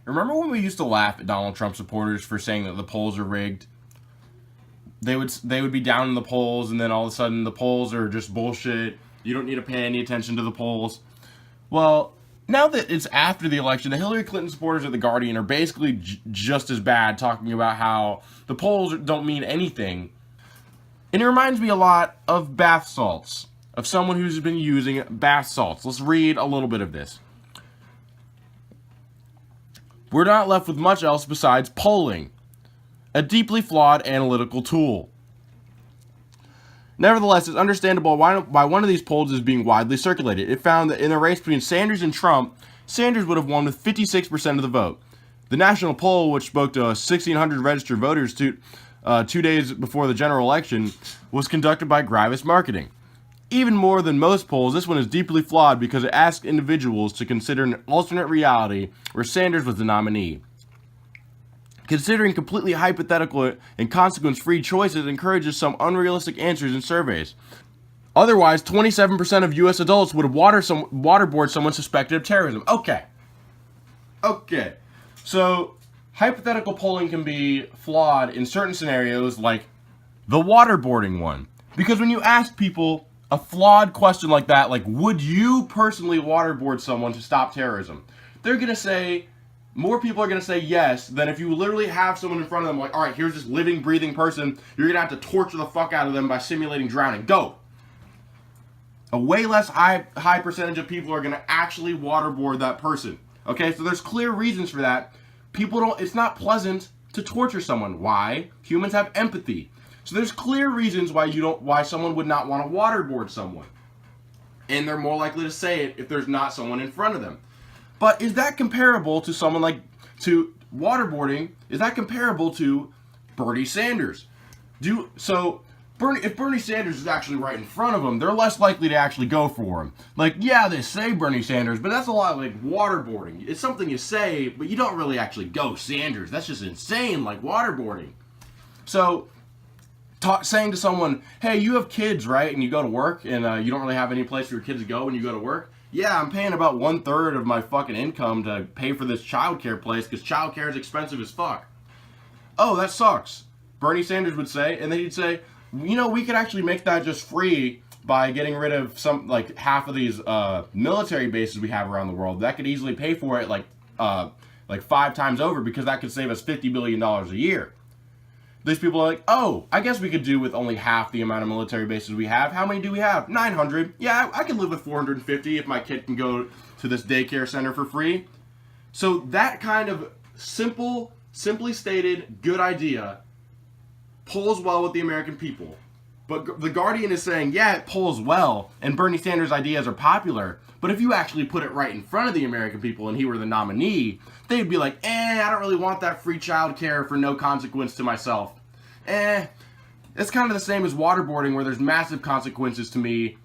Remember when we used to laugh at Donald Trump supporters for saying that the polls are rigged? They would be down in the polls, and then all of a sudden the polls are just bullshit. You don't need to pay any attention to the polls. Well, now that it's after the election, the Hillary Clinton supporters at The Guardian are basically just as bad, talking about how the polls don't mean anything. And it reminds me a lot of bath salts, of someone who's been using bath salts. Let's read a little bit of this. We're not left with much else besides polling, a deeply flawed analytical tool. Nevertheless, it's understandable why one of these polls is being widely circulated. It found that in the race between Sanders and Trump, Sanders would have won with 56% of the vote. The national poll, which spoke to 1,600 registered voters 2 days before the general election, was conducted by Gravis Marketing. Even more than most polls, this one is deeply flawed because it asks individuals to consider an alternate reality where Sanders was the nominee. Considering completely hypothetical and consequence-free choices encourages some unrealistic answers in surveys. Otherwise, 27% of U.S. adults would have waterboard someone suspected of terrorism. Okay. So, hypothetical polling can be flawed in certain scenarios, like the waterboarding one. Because when you ask people a flawed question like that, like, would you personally waterboard someone to stop terrorism? They're going to say, more people are going to say yes than if you literally have someone in front of them, like, all right, here's this living, breathing person. You're going to have to torture the fuck out of them by simulating drowning. Go. A way less high percentage of people are going to actually waterboard that person. Okay, so there's clear reasons for that. It's not pleasant to torture someone. Why? Humans have empathy. So there's clear reasons why someone would not want to waterboard someone. And they're more likely to say it if there's not someone in front of them. But is that comparable to to waterboarding? Is that comparable to Bernie Sanders? If Bernie Sanders is actually right in front of them, they're less likely to actually go for him. Like, yeah, they say Bernie Sanders, but that's a lot like waterboarding. It's something you say, but you don't really actually go Sanders. That's just insane, like waterboarding. So, saying to someone, hey, you have kids, right? And you go to work, and you don't really have any place for your kids to go when you go to work. Yeah, I'm paying about 1/3 of my fucking income to pay for this childcare place because childcare is expensive as fuck. Oh, that sucks, Bernie Sanders would say, and then he'd say, we could actually make that just free by getting rid of half of these military bases we have around the world. That could easily pay for it like 5 times over because that could save us $50 billion a year. These people are like, oh, I guess we could do with only half the amount of military bases we have. How many do we have? 900. Yeah, I can live with 450 if my kid can go to this daycare center for free. So that kind of simply stated, good idea polls well with the American people. But The Guardian is saying, yeah, it polls well, and Bernie Sanders' ideas are popular, but if you actually put it right in front of the American people and he were the nominee, they'd be like, I don't really want that free child care for no consequence to myself. It's kind of the same as waterboarding, where there's massive consequences to me,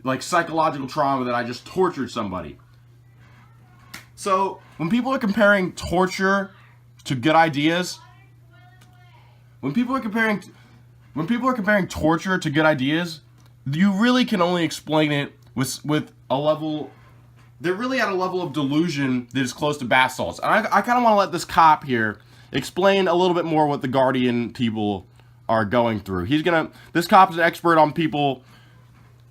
like psychological trauma that I just tortured somebody. So, when people are comparing torture to good ideas, when people are comparing torture to good ideas, you really can only explain it with a level. They're really at a level of delusion that is close to bath salts. And I kind of want to let this cop here explain a little bit more what the Guardian people are going through. This cop is an expert on people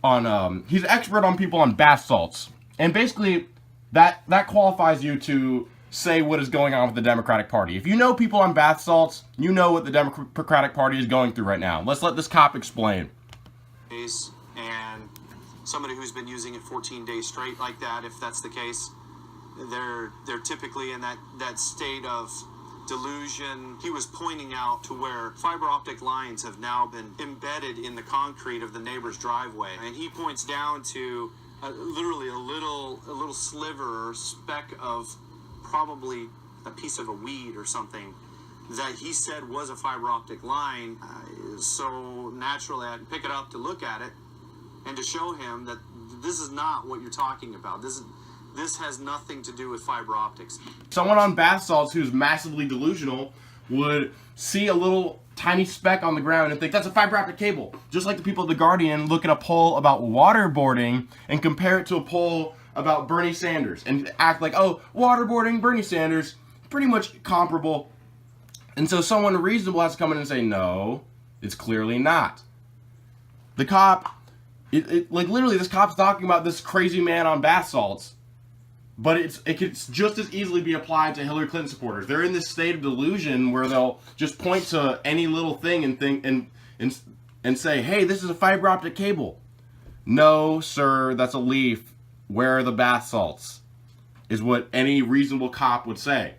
on bath salts, and basically that qualifies you to say what is going on with the Democratic Party. If you know people on bath salts, you know what the Democratic Party is going through right now. Let's let this cop explain. And somebody who's been using it 14 days straight like that, if that's the case, they're typically in that state of delusion. He was pointing out to where fiber optic lines have now been embedded in the concrete of the neighbor's driveway, and he points down to literally a little sliver or speck of probably a piece of a weed or something that he said was a fiber optic line. So naturally I had to pick it up to look at it and to show him that this is not what you're talking about. This has nothing to do with fiber optics. Someone on bath salts who's massively delusional would see a little tiny speck on the ground and think that's a fiber optic cable. Just like the people at The Guardian look at a poll about waterboarding and compare it to a poll about Bernie Sanders and act like, oh, waterboarding, Bernie Sanders, pretty much comparable. And so someone reasonable has to come in and say, no, it's clearly not. The cop, like literally this cop's talking about this crazy man on bath salts, but it could just as easily be applied to Hillary Clinton supporters. They're in this state of delusion where they'll just point to any little thing and say, hey, this is a fiber optic cable. No, sir, that's a leaf. Where are the bath salts? Is what any reasonable cop would say.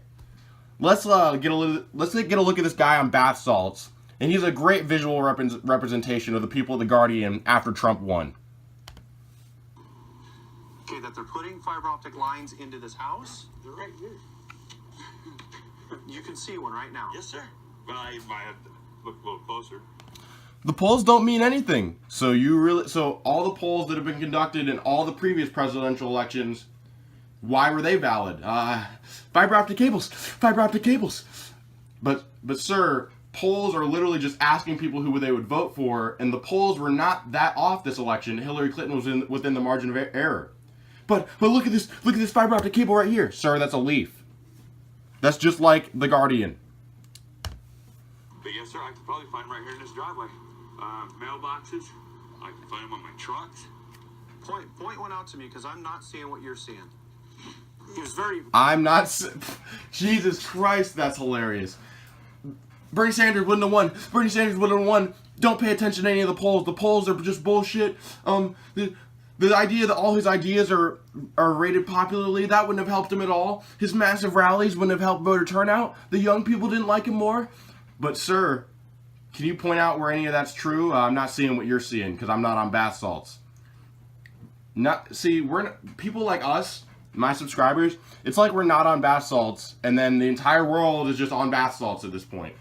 Let's get a look at this guy on bath salts, and he's a great visual representation of the people of the Guardian after Trump won. Okay, that they're putting fiber optic lines into this house? They're right here. You can see one right now. Yes, sir. But I have to look a little closer. The polls don't mean anything. So all the polls that have been conducted in all the previous presidential elections, why were they valid? Fiber optic cables, fiber optic cables. But sir, polls are literally just asking people who they would vote for, and the polls were not that off this election. Hillary Clinton was within the margin of error. But look at this fiber optic cable right here, sir. That's a leaf. That's just like the Guardian. But yes, sir, I could probably find them right here in this driveway. Mailboxes. I can find them on my trucks. Point one out to me, because I'm not seeing what you're seeing. He was very... I'm not... Jesus Christ, that's hilarious. Bernie Sanders wouldn't have won. Bernie Sanders wouldn't have won. Don't pay attention to any of the polls. The polls are just bullshit. The idea that all his ideas are rated popularly, that wouldn't have helped him at all. His massive rallies wouldn't have helped voter turnout. The young people didn't like him more. But, sir, can you point out where any of that's true? I'm not seeing what you're seeing because I'm not on bath salts. People like us, my subscribers, it's like we're not on bath salts, and then the entire world is just on bath salts at this point.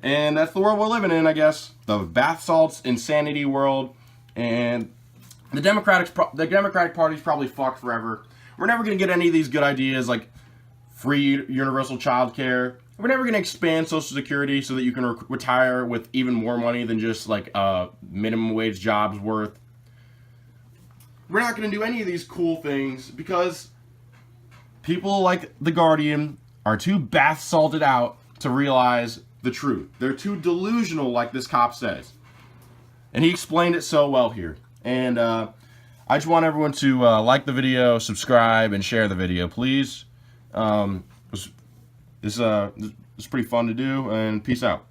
And that's the world we're living in, I guess. The bath salts insanity world. And the Democratic Party's probably fucked forever. We're never going to get any of these good ideas like free universal child care. We're never going to expand Social Security so that you can retire with even more money than just like minimum wage jobs worth. We're not going to do any of these cool things because people like The Guardian are too bath salted out to realize the truth. They're too delusional, like this cop says. And he explained it so well here. And I just want everyone to like the video, subscribe, and share the video, please. This is pretty fun to do, and peace out.